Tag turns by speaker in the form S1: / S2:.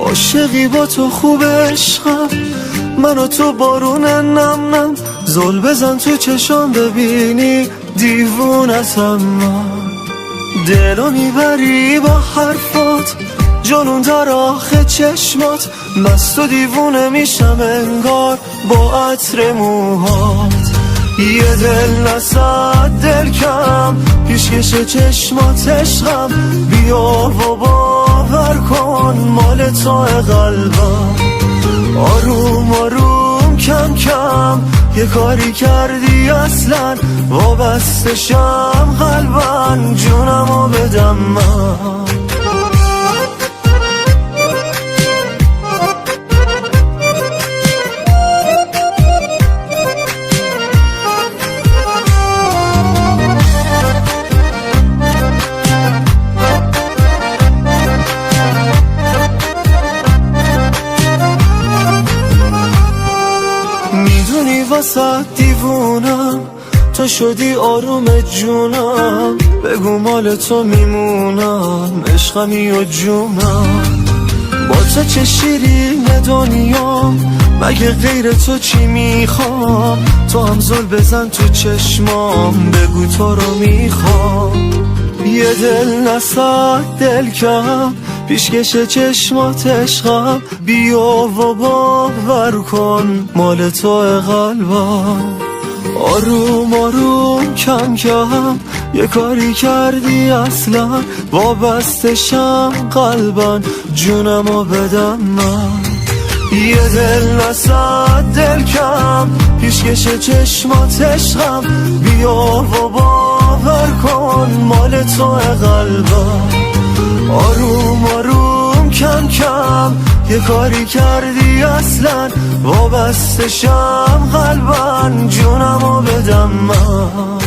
S1: عاشقی با تو خوب عشقم، من و تو بارون نم نم. زل بزن تو چشام ببینی دیوونتم من. دلو میبری با حرفات، جنون در آخه چشمات. مست و دیوونه میشم انگار با عطر موهات. یه دل نصد دل کم، پیشکش چشمات عشقم. بیا و باور کن مال تو قلبم. آروم آروم کم کم یه کاری کردی اصلا، وابستشم قلبن جونمو بدم من. میدونی واسه دیوونم، تو شدی آروم جونم. بگو مال تو میمونم، عشقمی و جونم. با تو چه شیرین دنیام، مگه غیر تو چی میخوام. تو هم زل بزن تو چشمام، بگو تو رو میخوام. یه دل نصد دل کم، پیشکش چشمات عشقم. بیا و باور کن مال تو قلبم. آروم آروم کم کم یه کاری کردی اصلا، وابستشم قلبن جونمو بدم من. یه دل نصد دل کم، پیشکش چشمات عشقم. بیا و باور کن مال تو قلبم. آروم آروم کم کم یه کاری کردی اصلا، وابستشم قلبن جونمو بدم من.